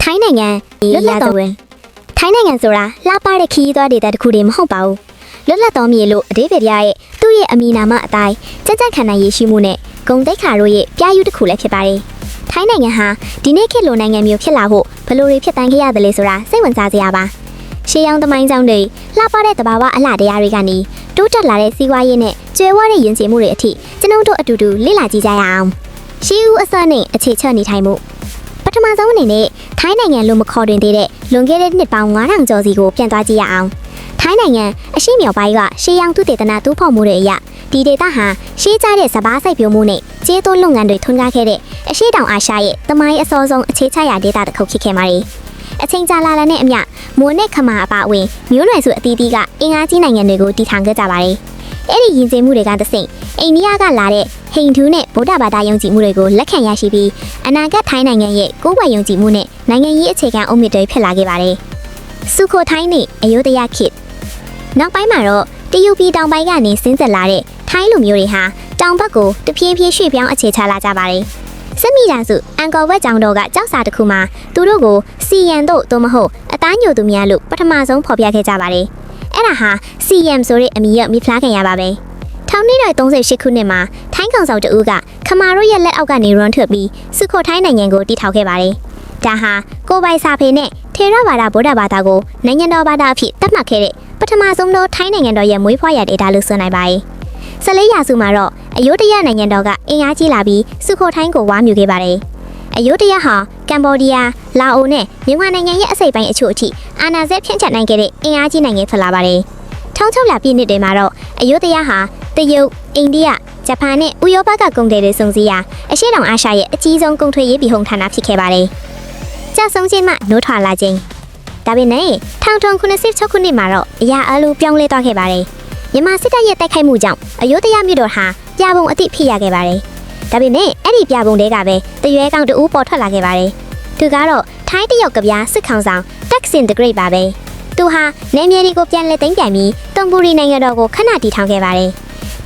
ထိုင်းနိုင်ငံလွတ်လပ်တော်ဝင်ထိုင်းနိုင်ငံဆိုတာလှပတဲ့ခီးသွားဒေသတစ်ခုတည်းမဟုတ်ပါဘူးလွတ်လပ်တော်မြေလို့အဒေးဗေဒရဲ့သူ့ရဲ့အမည်နာမအတိုင်းကြက်ကြက်ခံနိုင်ရရှိမှုနဲ့ဂုံတိတ်ခါတို့ရဲ့ပြားယူတစ်ခုလည်းဖြစ်ပါတယ်ထိုင်းနိုင်ငံဟာဒီနေ့ခေတ်လိုနိုင်ငံမျိုးဖြစ်လာဖို့ဘယ်လိုတွေဖြစ်တန်းခဲ့ရတယ်လဲဆိုတာစိတ်ဝင်စားစရာပါရှေးရောင်းသမိုင်းကြောင်းတွေလှပတဲ့တဘာဝအလှတရားတွေကနေတိုးတက်လာတဲ့စီးပွားရေးနဲ့ကျွဲဝတဲ့ယဉ်ကျေးမှုတွေအထိကျွန်ုပ်တို့အတူတူလေ့လာကြည့်ကြရအောင်ရှေးဦးအစနဲ့အခြေချနေထိုင်မှုပထမဆုံးအနေနဲ့ထိုင်းနိုင်ငံလို့မခေါ်တွင်သေးတဲ့လွန်ခဲ့တဲ့နှစ်ပေါင်း9000ကျော်စီကိုပြန်သွားကြည့်ရအောင်ထိုင်းနိုင်ငံအရှေ့မြောက်ပိုင်းကရှေးရောင်သုတေသနတူးဖော်မှုတွေအရဒီဒေသဟာရှေးကြတဲ့စဘာစိုက်ပျိုးမှုနဲ့ကျေးသွန်းလုပ်ငန်းတွေထွန်းကားခဲ့တဲ့အရှေ့တောင်အာရှရဲ့သမိုင်းအစောဆုံးအခြေချရာဒေသတစ်ခုဖြစ်ခဲ့ပါတယ်အချိန်ကြာလာတဲ့အမျှမိုးနဲ့ခမာအပါအဝင်မျိုးနွယ်စုအသီးသီးကအင်အားကြီးနိုင်ငံတွေကိုတည်ထောင်ခဲ့ကြပါတယ်အဲ့ဒီယဉ်ကျေးမှုတွေကတဆင့်အိန္ဒိယကလာတဲ့ဟိန္ဒူနဲ့ဗုဒ္ဓဘာသာယုံကြည်မှုတွေကိုလက်ခံရရှိပြီးအနာဂတ်ထိုင်းနိုင်ငံရဲ့ကိုယ်ပိုင်ယုံကြည်မှုနဲ့နိုင်ငံရေးအခြေခံအုတ်မြစ်တွေဖြစ်လာခဲ့ပါတယ်စုခိုထိုင်းနဲ့အယုဒယခေတ်နောက်ပိုင်းမှာတော့တရုတ်ပြည်တောင်ပိုင်းကနေဆင်းသက်လာတဲ့ထိုင်းလူမျိုးတွေဟာတောင်ဘက်ကိုတဖြည်းဖြည်းရွှေ့ပြောင်းအခြေချလာကြပါတယ်စစ်မိသားစုအန်ကော်ဝက်ကျောင်းတော်ကကျောက်စာတစ်ခုမှာသူတို့ကိုစီယန်တို့သို့မဟုတ်အသားညိုသူများလို့ပထမဆုံးဖော်ပြခဲ့ကြပါတယ်အဲ့ဒါဟာ CM ဆိုတဲ့အမည်ရမိဖလားခံရပါပဲ1938ခုနှစ်မှာထိုင်းကောင်ဆောင်တအူးကခမာတို့ရဲ့လက်အောက်ကနေရွန်ထွက်ပြီးစုခိုထိုင်းနိုင်ငံကိုတည်ထောင်ခဲ့ပါတယ်ဒါဟာကိုပိုင်စာဖေနဲ့ထေရဝါဒဗုဒ္ဓဘာသာကိုနိုင်ငံတော်ဘာသာအဖြစ်သတ်မှတ်ခဲ့တဲ့ပထမဆုံးသောထိုင်းနိုင်ငံတော်ရဲ့မွေးဖွားရာဒေသလို့ဆိုနိုင်ပါတယ်14ရာစုမှာတော့အယုဒယနိုင်ငံတော်ကအင်အားကြီးလာပြီးစုခိုထိုင်းကိုဝါမြူခဲ့ပါတယ်အယုဒယဟာကမ်ဘောဒီးယားလာအိုနဲ့မြန်မာနိုင်ငံရဲ့အစိပ်ပိုင်းအချို့အထိအာဏာဆက်ဖြန့်ချနိုင်ခဲ့တဲ့အင်အားကြီးနိုင်ငံဖြစ်လာပါတယ်1600ပြည့်နှစ်တွေမှာတော့အယုဒယဟာတရုတ်အိန္ဒိယဂျပန်နဲ့ဥရောပကကုန်တယ်တွေစုံစည်းရာအရှေ့တောင်အာရှရဲ့အကြီးဆုံးကုန်သွယ်ရေးပြည်ဟုန်ဌာနဖြစ်ခဲ့ပါတယ်ကြာဆုံးခြင်းမှနိုးထွာလာခြင်းဒါပေမဲ့1986ခုနှစ်မှာတော့အရာအလိုပြောင်းလဲသွားခဲ့ပါတယ်မြန်မာစစ်တပ်ရဲ့တိုက်ခိုက်မှုကြောင့်အယုဒယမြို့တော်ဟာပြပုံအသည့်ဖြစ်ရခဲ့ပါတယ်ဒါပေမဲ့အဲ့ဒီပြပုံတွေကပဲတရွဲကောင်တူပေါ်ထွက်လာခဲ့ပါတယ်သူကတော့ထိုင်းတရုတ်ကဗျာစစ်ခေါင်းဆောင်တက်ဆင် the Great ပါပဲသူဟာနယ်မြေတွေကိုပြန်လဲသိမ်းပြန်ပြီးတုံပူရီနိုင်ငံတော်ကိုခဏတည်ထောင်ခဲ့ပါတယ်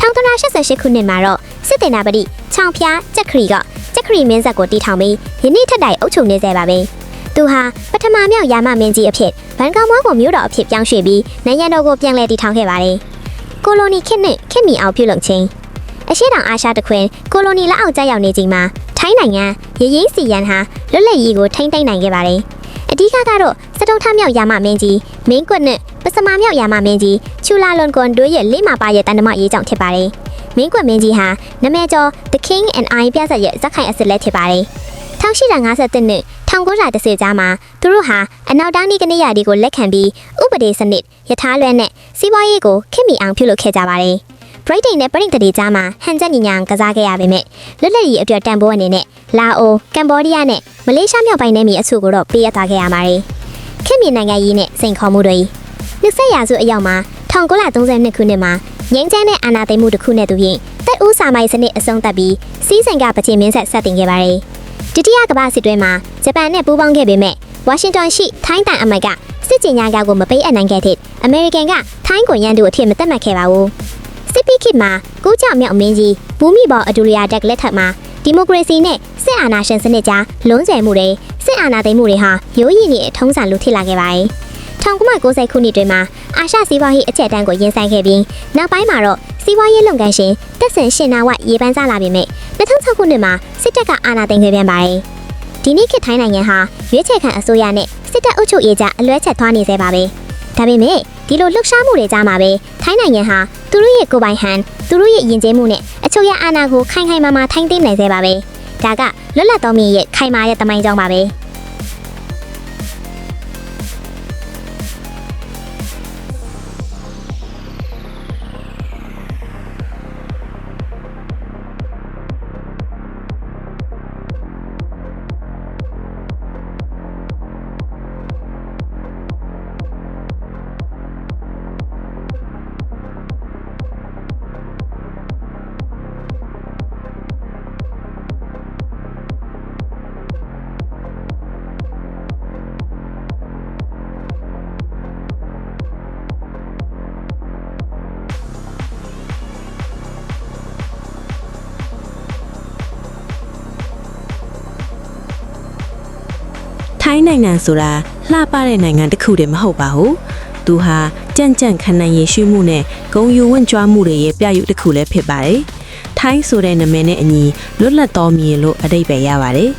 1988ခုနှစ်မှာတော့စစ်တင်နာပတိချောင်ဖျားကြက်ခရီကကြက်ခရီမင်းဆက်ကိုတည်ထောင်ပြီးယနေ့ထက်တိုင်အုပ်ချုပ်နေစေပါပဲသူဟာပထမမြောက်ယာမမင်းကြီးအဖြစ်ဘန်ကောက်မောကိုမြို့တော်အဖြစ်ပြောင်းရွှေ့ပြီးနိုင်ငံတော်ကိုပြန်လဲတည်ထောင်ခဲ့ပါတယ်ကိုလိုနီခေတ်နဲ့ခေတ်မီအောင်ပြုလုပ်ခြင်းအရှေ့တောင်အာရှတခွင်ကိုလိုနီလက်အောက်ကျရောက်နေချိန်မှာထိုင်းနိုင်ငံရရင်းစီရန်ဟာလွတ်လပ်ရေးကိုထိန်းသိမ်းနိုင်ခဲ့ပါတယ်အဓိကကတော့စတုံးထမြောက်ယာမမင်းကြီးမင်းကွတ်နဲ့ပစမာမြောက်ယာမမင်းကြီးချူလာလွန်ကွန်တို့ရဲ့လိမပါရဲ့တန်တမရေးကြောင့်ဖြစ်ပါတယ်မင်းကွတ်မင်းကြီးဟာနာမည်ကျော် The King and I ပြဆက်ရဲ့ဇက်ခိုင်အစစ်လက်ဖြစ်ပါတယ်1853နှစ်1910ကြားမှာသူတို့ဟာအနောက်တောင်နီကနေရာတွေကိုလက်ခံပြီးဥပဒေစနစ်ယထာလွဲနဲ့စီးပွားရေးကိုခေတ်မီအောင်ပြုလုပ်ခဲ့ကြပါတယ်ဗြိတိန်နဲ့ပြည်သူတွေကြားမှာဟန်ချက်ညီညာကစားခဲ့ရပေမဲ့လွတ်လပ်ရေးအတွက်တန်ဖိုးအနေနဲ့လာအိုကမ်ဘောဒီးယားနဲ့မလေးရှားမြောက်ပိုင်းနယ်မြေအချို့ကိုတော့ပေးအပ်ထားခဲ့ရပါတယ်ခေတ်မီနိုင်ငံရေးနဲ့စိန်ခေါ်မှုတွေ20ရာစုအရောက်မှာ1932ခုနှစ်မှာငြိမ်းချမ်းတဲ့အာဏာသိမ်းမှုတစ်ခုနဲ့တူရင်တပ်ဦးစာမိုင်းစနစ်အဆုံးသတ်ပြီးစီးစိမ်ကပချင်မင်းဆက်တင်ခဲ့ပါတယ်ဒုတိယကမ္ဘာစစ်တွင်းမှာဂျပန်နဲ့ပူးပေါင်းခဲ့ပေမဲ့ဝါရှင်တန်ရှိထိုင်းတန်အမတ်ကစစ်ကြေညာကာကိုမပေးအပ်နိုင်ခဲ့တဲ့အမေရိကန်ကထိုင်းကိုရန်သူအဖြစ်မသတ်မှတ်ခဲ့ပါဘူးစစ်ပီခေတ်မှာကိုကြောင်မြောက်မင်းကြီးဘူမိဘော်အဒူရီယာတက်လက်ထက်မှာဒီမိုကရေစီနဲ့စစ်အာဏာရှင်စနစ်ကြားလုံးကျယ်မှုတွေစစ်အာဏာသိမ်းမှုတွေဟာရိုးရည်နေအထုံးစံလိုဖြစ်လာခဲ့ပါတယ်1990ခုနှစ်တွင်မှာအာရှစီးပွားရေးအကျက်တန်းကိုရင်ဆိုင်ခဲ့ပြီးနောက်ပိုင်းမှာတော့စီးပွားရေးလုပ်ငန်းရှင်တက်ဆင်ရှင်နာဝရေပန်းစားလာပေမဲ့2006ခုနှစ်မှာစစ်တပ်ကအာဏာသိမ်းခဲ့ပြန်ပါတယ်ဒီနေ့ခေတ်ထိုင်းနိုင်ငံဟာရွေးချယ်ခံအစိုးရနဲ့စစ်တပ်အုပ်ချုပ်ရေးကြားအလွဲချက်သွားနေသေးပါပဲဒါပေမဲ့ဒီလိုလှုပ်ရှားမှုတွေကြားမှာပဲထိုင်းနိုင်ငံဟာသူတို့ရဲ့ကိုယ်ပိုင်ဟန်သူတို့ရဲ့ယဉ်ကျေးမှုနဲ့အချုပ်ရအာဏာကိုခိုင်ခိုင်မာမာထိန်းသိမ်းနိုင်သေးပါပဲဒါကလွတ်လပ်သောမြေရဲ့ခိုင်မာတဲ့သမိုင်းကြောင်းပါပဲ ထိုင်းနိုင်ငံဆိုတာလှပတဲ့နိုင်ငံတစ်ခုတည်းမဟုတ်ပါဘူးသူဟာကြံ့ကြံ့ခံနိုင်ရရှိမှုနဲ့ဂုဏ်ယူဝင့်ကြွားမှုတွေရဲ့ပြရုပ်တစ်ခုလည်းဖြစ်ပါတယ်ထိုင်းဆိုတဲ့နာမည်နဲ့အညီလွတ်လပ်သောမြေလို့အဓိပ္ပာယ်ရပါတယ်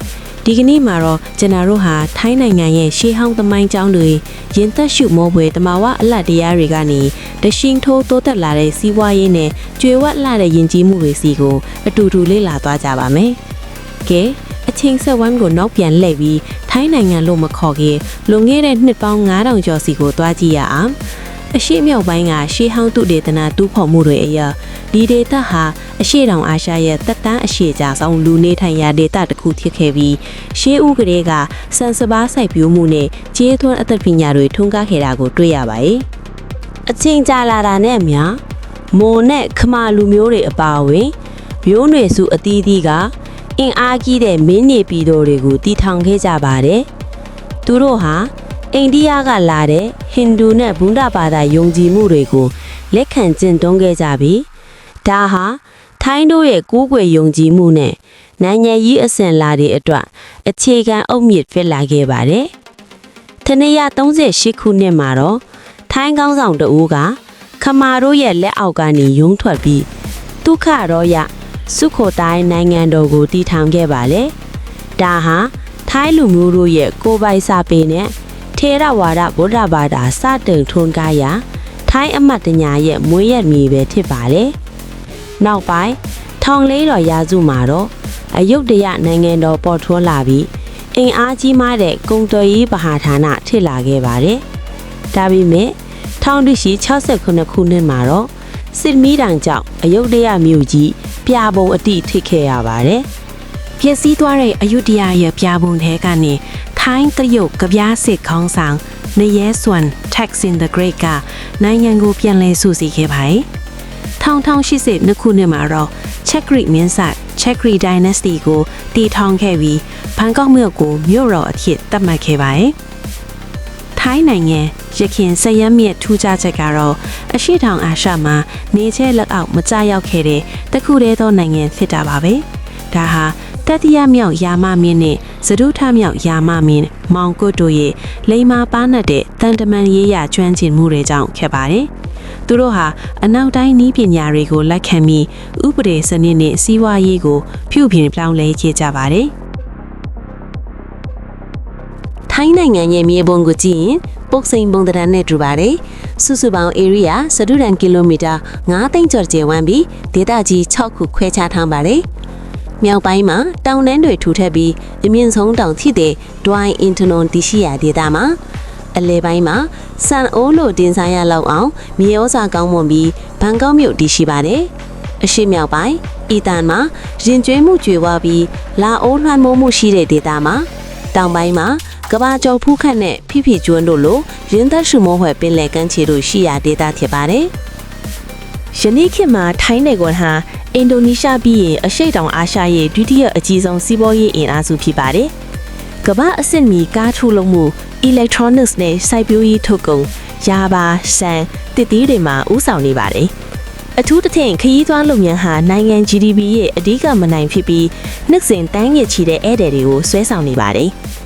ဒီကနေ့မှာတော့ကျွန်တော်တို့ဟာထိုင်းနိုင်ငံရဲ့ရှေးဟောင်းသမိုင်းကြောင်းတွေရင်သက်ရှုမောပွေတမဝအလတ်တရားတွေကနေတရှင်းထိုးတိုးတက်လာတဲ့စီးပွားရေးနဲ့ကြွေဝတ်လာတဲ့ယဉ်ကျေးမှုတွေစီကိုအတူတူလေ့လာသွားကြပါမယ်။ကဲအချင်းဆက်ဝမ်းကိုနောက်ပြန်လှည့်ပြီးထိုင်းနိုင်ငံလို့မခေါ်ခင်လွန်ခဲ့တဲ့နှစ်ပေါင်း9000ကျော်စီကိုသွားကြည့်ရအောင်။အရှိမြောက်ပိုင်းကရှေးဟောင်းတုဒေသနာတူးဖော်မှုတွေအရဒီဒေသဟာအရှေ့တောင်အာရှရဲ့သက်တမ်းအရှည်ကြာဆုံးလူနေထိုင်ရာဒေသတစ်ခုဖြစ်ခဲ့ပြီးရှေးဦးကလေးကစံစပါးစိုက်ပျိုးမှုနဲ့ကျေးထွန်းအသက်ပညာတွေထွန်းကားခဲ့တာကိုတွေ့ရပါတယ်။အချင်းကြာလာတာနဲ့အမျှမွန်နဲ့ခမာလူမျိုးတွေအပါအဝင်မျိုးနွယ်စုအသီးသီးကအင်အားကြီးတဲ့မင်းနေပြည်တော်တွေကိုတည်ထောင်ခဲ့ကြပါတယ်။သူတို့ဟာအိန္ဒိယကလာတဲ့ဟိန္ဒူနဲ့ဗုဒ္ဓဘာသာယုံကြည်မှုတွေကိုလက်ခံကျင့်သုံးခဲ့ကြပြီးဒါဟာထိုင်းတို့ရဲ့ကိုးကွယ်ယုံကြည်မှုနဲ့နိုင်ငံရေးအစဉ်လာတွေအတွက်အခြေခံအုတ်မြစ်ဖြစ်လာခဲ့ပါတယ်။တနည်း38ခုနှစ်မှာတော့ထိုင်းကောင်းဆောင်တဦးကခမာတို့ရဲ့လက်အောက်ကနေယုံထွက်ပြီးဒုက္ခရောရစုခိုတိုင်းနိုင်ငံတော်ကိုတည်ထောင်ခဲ့ပါလေ။ဒါဟာထိုင်းလူမျိုးတို့ရဲ့ကိုယ်ပိုင်စာပေနဲ့ထေရဝါဒဗုဒ္ဓဘာသာစတင်ထွန်းကားရာထိုင်းအမတ်တညာရဲ့မွေးရမြေပဲဖြစ်ပါတယ်။နောက်ပိုင်း1400ရာစုမှာတော့အယုဒ္ဓယနိုင်ငံတော်ပေါ်ထွန်းလာပြီးအင်အားကြီးမားတဲ့ကုံတော်ရေးဗဟာဌာနထစ်လာခဲ့ပါတယ်။ဒါပေမဲ့1869ခုနှစ်မှာတော့စစ်မီးတောင်ကြောင့်အယုဒ္ဓယမြို့ကြီးပြာပုံအတိထိခဲ့ရပါတယ်။ပျက်စီးသွားတဲ့အယုဒ္ဓယရဲ့ပြာပုံထဲကနေထိုင်းတရုတ်ကဗျာစစ်ခေါင်းဆောင်နရဲစွမ် Thaksin the Great ကနိုင်ငံကိုပြန်လည်စုစည်းခဲ့ပါတယ်။1080ခုနှစ်မှာတော့ Chakri မင်းဆက် Chakri Dynasty ကိုတည်ထောင်ခဲ့ပြီးဘန်ကောက်မြို့ကိုမြို့တော်အဖြစ်သတ်မှတ်ခဲ့ပါတယ်။ထိုင်းနိုင်ငံရခင်စရမ်းမြစ်ထူးခြားချက်ကတော့အရှေ့တောင်အာရှမှာနေချဲလက်အောက်မကျရောက်ခဲ့တဲ့တခုတည်းသောနိုင်ငံဖြစ်တာပါပဲ။ဒါဟာတတိယမြောက်ယာမမင်းနဲ့စဒုထမြောက်ယာမမင်းမောင်ကွတ်တို့ရဲ့လိမ္မာပါနတ်တဲ့တန်တမန်ရေးရာကျွမ်းကျင်မှုတွေကြောင့်ခဲ့ပါတယ်။သူတို့ဟာအနောက်တိုင်းနည်းပညာတွေကိုလက်ခံပြီးဥပဒေစနစ်နဲ့စီးပွားရေးကိုပြုပြင်ပြောင်းလဲခဲ့ကြပါတယ်။ထိုင်းနိုင်ငံရဲ့မြေပုံကိုကြည့်ရင်ပုတ်စိန်ပုံသဏ္ဍာန်နဲ့တူပါတယ်။စုစုပေါင်း area စတုရန်ကီလိုမီတာ9သိန်းကျော်ကျယ်ဝန်းပြီးဒေသကြီး6ခုခွဲခြားထားပါတယ်။မြောက်ပိုင်းမှာတောင်တန်းတွေထူထပ်ပြီးအမြင့်ဆုံးတောင်ဖြစ်တဲ့ဒွိုင်းအင်တနွန်တီရှိယာဒေသမှာအလဲပိုင်းမှာစန်အိုးလိုတင်ဆိုင်ရလောက်အောင်မြေဩဇာကောင်းမွန်ပြီးဘန်ကောက်မြို့တည်ရှိပါတယ်။အရှေ့မြောက်ပိုင်းအီတန်မှာရင်ကျွေးမှုကျွေဝါပြီးလာအိုးလွှမ်းမိုးမှုရှိတဲ့ဒေသမှာတောင်ပိုင်းမှာကဘာကျော်ဖူးခတ်နဲ့ဖိဖိကျွန်းတို့လိုရင်းသက်ရှုမောဖွယ်ပင်လယ်ကမ်းခြေတို့ရှိရာဒေသဖြစ်ပါတယ်။ယနေ့ခေတ်မှာထိုင်းနိုင်ငံဟာအင်ဒိုနီးရှားပြီးရင်အရှေ့တောင်အာရှရဲ့ဒုတိယအကြီးဆုံးစီးပွားရေးအင်အားစုဖြစ်ပါတယ်။ကမ္ဘာအဆင့်မီကားထုတ်လုပ်မှု electronics နဲ့စိုက်ပျိုးရေးထုတ်ကုန်ယာဘာဆန်တစ်သီးတွေမှာဦးဆောင်နေပါတယ်။အထူးသဖြင့်ခရီးသွားလုပ်ငန်းဟာနိုင်ငံ GDP ရဲ့အဓိကမနိုင်ဖြစ်ပြီးနှစ်စဉ်တန်းရချီတဲ့ဧည့်သည်တွေကိုဆွဲဆောင်နေပါတယ်။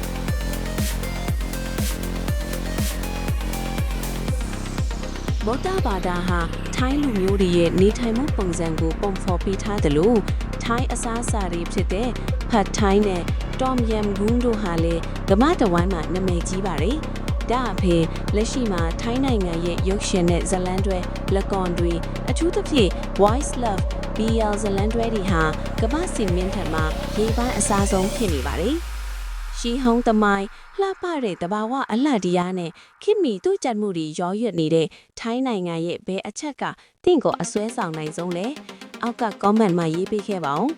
ဗုဒ္ဓဘာသာဟာထိုင်းလူမျိုးတွေရဲ့နေထိုင်မှုပုံစံကိုပုံဖော်ပေးထားတယ်လို့ထိုင်းအစားအစာတွေဖြစ်တဲ့ဖတ်ထိုင်းနဲ့တော်မ်ယမ်ဂွန်းတို့ဟာလည်းကမ္ဘာတဝန်းမှာနာမည်ကြီးပါတယ်။ဒါအပြင်လက်ရှိမှာထိုင်းနိုင်ငံရဲ့ရုပ်ရှင်နဲ့ဇလန်တွဲလက်ကွန်တွေအထူးသဖြင့် Voice Love BL ဇလန်တွဲတွေဟာကမ္ဘာစင်မင်းထက်မှာရေပန်းအစားဆုံးဖြစ်နေပါတယ်။ရှီဟောင်းသမိုင်းလှပတဲ့တဘာဝအလှတရားနဲ့ခင်မီတို့ကြတ်မှုတွေရောရွက်နေတဲ့ထိုင်းနိုင်ငံရဲ့ဘယ်အချက်ကတင့်ကိုအစွဲဆောင်နိုင်ဆုံးလဲအောက်က comment မှာရေးပေးခဲ့ပါဦး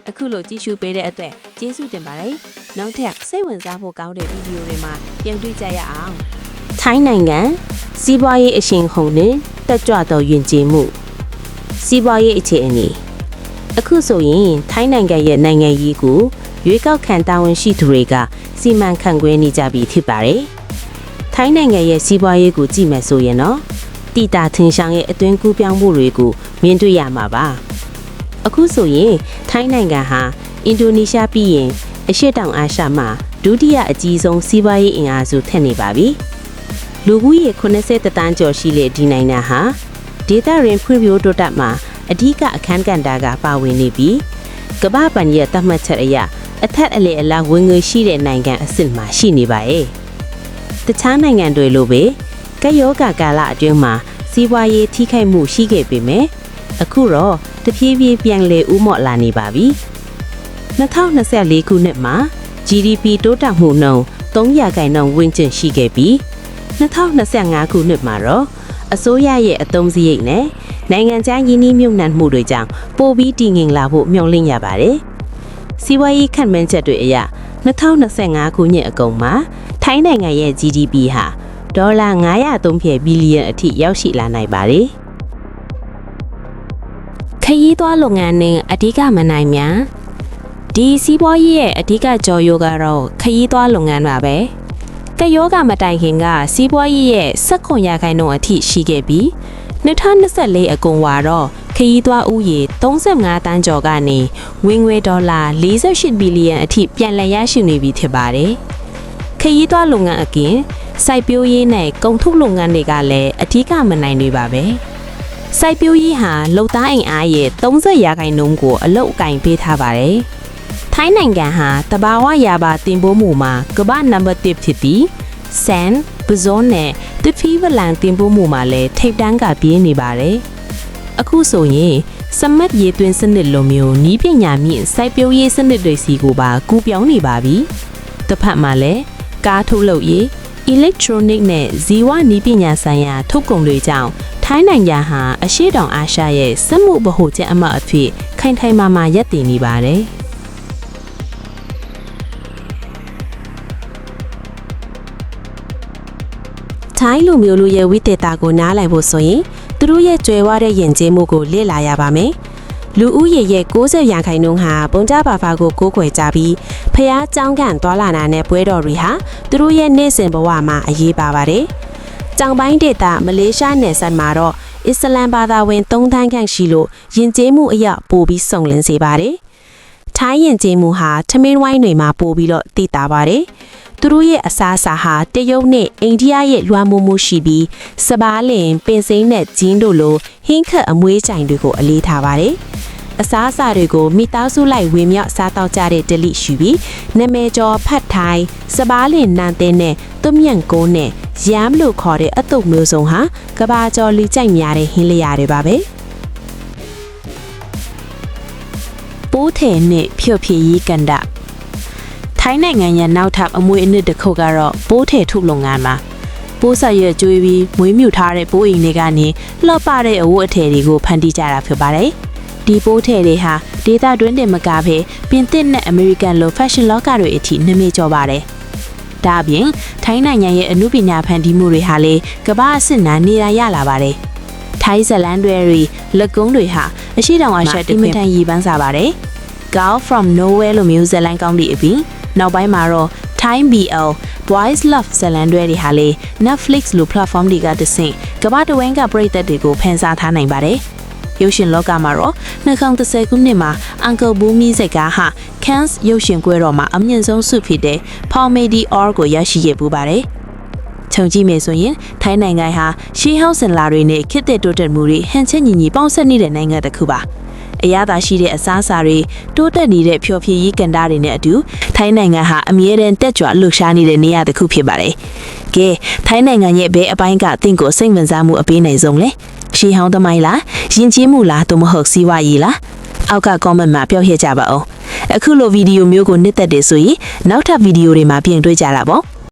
အခုလိုကြည့်ရှုပေးတဲ့အတွက်ကျေးဇူးတင်ပါတယ်နောက်ထပ်စိတ်ဝင်စားဖို့ကောင်းတဲ့ဗီဒီယိုတွေမှာပြန်တွေ့ကြရအောင်ထိုင်းနိုင်ငံစီးပွားရေးအရှင်ဟုန်နဲ့တက်ကြွသောယဉ်ကျေးမှုစီးပွားရေးအခြေအနေအခုဆိုရင်ထိုင်းနိုင်ငံရဲ့နိုင်ငံရေးကိုရွေးကောက်ခံတာဝန်ရှိသူတွေကစီမံခန့်ခွဲနေကြပြီဖြစ်ပါတယ်။ထိုင်းနိုင်ငံရဲ့စီးပွားရေးကိုကြည့်မယ်ဆိုရင်တော့တိတာထင်ရှားရဲ့အတွင်းကူးပြောင်းမှုတွေကိုမြင်တွေ့ရမှာပါ။အခုဆိုရင်ထိုင်းနိုင်ငံဟာအင်ဒိုနီးရှားပြီးရင်အရှေ့တောင်အာရှမှာ ဒုတိယအကြီးဆုံးစီးပွားရေးအင်အားစုထက်နေပါပြီ။လူဦးရေ80တန်းကျော်ရှိတဲ့ဒီနိုင်ငံဟာဒေသရင်းဖွံ့ဖြိုးတိုးတက်မှာအဓိကအခန်းကဏ္ဍကပါဝင်နေပြီးကမ္ဘာ့ဘဏ်ရဲ့သတ်မှတ်ချက်အရအထက်အလယ်အလတ်ဝင်ငွေရှိတဲ့နိုင်ငံအဆင့်မှာရှိနေပါရဲ့။တခြားနိုင်ငံတွေလိုပဲကပ်ရောဂါကာလအတွင်းမှာစီးပွားရေးထိခိုက်မှုရှိခဲ့ပေမဲ့အခုတော့တဖြည်းဖြည်းပြန်လည်ဦးမော့လာနေပါပြီ။2024ခုနှစ်မှာ GDP တိုးတက်မှုနှုန်း3%ဝန်းကျင်ရှိခဲ့ပြီး2025ခုနှစ်မှာတော့အစိုးရရဲ့အသုံးစရိတ်နဲ့နိုင်ငံခြားယင်းနှိမ့်မြုပ်နှံမှုတွေကြောင့်ပိုပြီးတည်ငြိမ်လာဖို့မျှော်လင့်ရပါတယ်။စီးပွားရေးခန့်မှန်းချက်တွေအရ2025ခုနှစ်အကုန်မှာထိုင်းနိုင်ငံရဲ့ GDP ဟာဒေါ်လာ930ဘီလီယံအထိရောက်ရှိလာနိုင်ပါတယ်။ခရီးသွားလုပ်ငန်းနဲ့အဓိကမနိုင်များဒီစီးပွားရေးရဲ့အဓိကကြော်ရိုးကတော့ခရီးသွားလုပ်ငန်းပါပဲ။ကယောဂမတိုင်ခင်ကစီးပွားရေးရဲ့19%အထိရှိခဲ့ပြီး2024အကုန်ဝါတော့ခရီးသွားဦးရေ35တန်းကျော်ကနေဝင်ငွေဒေါ်လာ48ဘီလီယံအထိပြန်လည်ရရှိနေပြီဖြစ်ပါတယ်။ခရီးသွားလုပ်ငန်းအပြင်စိုက်ပျိုးရေးနဲ့ကုန်ထုတ်လုပ်ငန်းတွေကလည်းအဓိကမနိုင်တွေပါပဲ။စိုက်ပျိုးရေးဟာလုပ်သားအင်အားရဲ့30%ကိုအလုတ်အကင်ပေးထားပါတယ်။ထိုင်းနိုင်ငံဟာတဘာဝရာပါတင်ပို့မှုမှာကမ္ဘာနံပါတ်1ဖြစ်ပြီးဆန်ပဇွန်နဲ့တဖီးဝလံတင်ပို့မှုမှာလည်းထိပ်တန်းကပြေးနေပါတယ်။အခုဆိုရင်စမတ်ရေးသွင်းစနစ်လိုမျိုးနီးပညာမြင့်စိုက်ပျိုးရေးစနစ်တွေစီကိုပါကူးပြောင်းနေပါပြီ။တစ်ဖက်မှာလည်းကားထုတ်လုပ်ရေး electronic နဲ့ဇီဝနီးပညာဆိုင်ရာထုတ်ကုန်တွေကြောင့်ထိုင်းနိုင်ငံဟာအရှေ့တောင်အာရှရဲ့စက်မှုဗဟိုချက်အမတ်အဖြစ်ခိုင်ထိုင်မာမာရပ်တည်နေပါတယ်။ထိုင်းလူမျိုးလူရဲ့ဝိသေသကိုနားလည်ဖို့ဆိုရင်သူတို့ရဲ့ကြွယ်ဝတဲ့ယဉ်ကျေးမှုကိုလေ့လာရပါမယ်။လူဦးရေရဲ့90%ဟာပုံကြပါဖာကိုကိုးကွယ်ကြပြီးဖျားကြောင်းကန်သွာလာနာနဲ့ပွဲတော်တွေဟာသူတို့ရဲ့နေ့စဉ်ဘဝမှာအရေးပါပါတယ်။ကြောင်ပိုင်းဒေသမလေးရှားနယ်စပ်မှာတော့အစ္စလမ်ဘာသာဝင်3သန်းခန့်ရှိလို့ယဉ်ကျေးမှုအရပိုပြီးစုံလင်စေပါတယ်။ထိုင်းယဉ်ကျေးမှုဟာထမင်းဝိုင်းတွေမှာပိုပြီးတော့တည်တာပါတယ်။သူတို့ရဲ့အစားအစာဟာတရုတ်နဲ့အိန္ဒိယရဲ့လွှမ်းမိုးမှုရှိပြီးစပါးလင်ပင်စိမ်းနဲ့ဂျင်းတို့လိုဟင်းခတ်အမွေးကြိုင်တွေကိုအလေးထားပါတယ်။အစားအစာတွေကိုမိသားစုလိုက်ဝေမြောက်စားတောက်ကြတဲ့ဒလိရှိပြီးနာမည်ကျော်ဖတ်ထိုင်းစပါးလင်နန်းတဲ့နဲ့သွမြန့်ကုန်းနဲ့ရမ်းလို့ခေါ်တဲ့အတုပ်မျိုးစုံဟာကဘာကျော်လူကြိုက်များတဲ့ဟင်းလျာတွေပါပဲ။ပိုးထည်နဲ့ဖြို့ဖြည်ရေးကန္တထိုင်းနိုင်ငံရဲ့နောက်ထပ်အမွေအနှစ်တစ်ခုကတော့ပိုးထည်ထုတ်လုပ်ငန်းပါပိုးဆက်ရွက်ကျွေးပြီးမွေးမြူထားတဲ့ပိုးအိမ်တွေကနေလှော့ပတဲ့အဝတ်အထည်တွေကိုဖန်တီးကြတာဖြစ်ပါတယ်ဒီပိုးထည်တွေဟာဒေသတွင်းတင်မကဘဲပြင်သစ်နဲ့အမေရိကန်လို fashion လောကတွေအထိနာမည်ကျော်ပါတယ်ဒါအပြင်ထိုင်းနိုင်ငံရဲ့အမှုပညာဖန်တီးမှုတွေဟာလည်းကမ္ဘာအဆင့်နာနေရလာပါတယ်ထိုင်းဇလန်တွေလက်ကုန်းတွေဟာအရှိတောင်အာရှတခွင်ထန်ရည်ပန်းစားပါတယ် Girl from Nowhere လိုမျိုးဇလန်ကောင်းတွေအပြင်နောက်ပိုင်းမှာတော့ Time BL Boys Love ဇလန်တွေဟာလေ Netflix လို platform တွေကတဆင့်ကမ္ဘာတဝန်းကပရိသတ်တွေကိုဖန်ဆားထားနိုင်ပါတယ်။ရုပ်ရှင်လောကမှာတော့2010ခုနှစ်မှာ Uncle Boomy ဇက်ကားဟာ Cannes ရုပ်ရှင်ပွဲတော်မှာအမြင့်ဆုံးဆုဖြစ်တဲ့ Palme d'Or ကိုရရှိခဲ့ပူပါတယ်။ခြုံကြည့်မယ်ဆိုရင်ထိုင်းနိုင်ငံဟာရှေးဟောင်းစင်လာတွေနဲ့ခေတ်သစ်တိုးတက်မှုတွေဟန်ချက်ညီညီပေါင်းစပ်နေတဲ့နိုင်ငံတစ်ခုပါ။အရသာရှိတဲ့အစားအစာတွေတိုးတက်နေတဲ့ဖြော်ဖြည်ရေးကဏ္ဍတွေနဲ့အတူထိုင်းနိုင်ငံဟာအမြဲတမ်းတက်ကြွလှုပ်ရှားနေတဲ့နေရာတစ်ခုဖြစ်ပါတယ်။ကဲထိုင်းနိုင်ငံရဲ့ဘယ်အပိုင်းကတင့်ကိုစိတ်ဝင်စားမှုအပေးနိုင်ဆုံးလဲ။ရှေးဟောင်းသမိုင်းလား၊ယဉ်ကျေးမှုလား၊သို့မဟုတ်စီးပွားရေးလား။အောက်က comment မှာပြောပြကြပါဦး။အခုလိုဗီဒီယိုမျိုးကိုနှစ်သက်တယ်ဆိုရင်နောက်ထပ်ဗီဒီယိုတွေမှာပြင်တွေ့ကြတာပေါ့။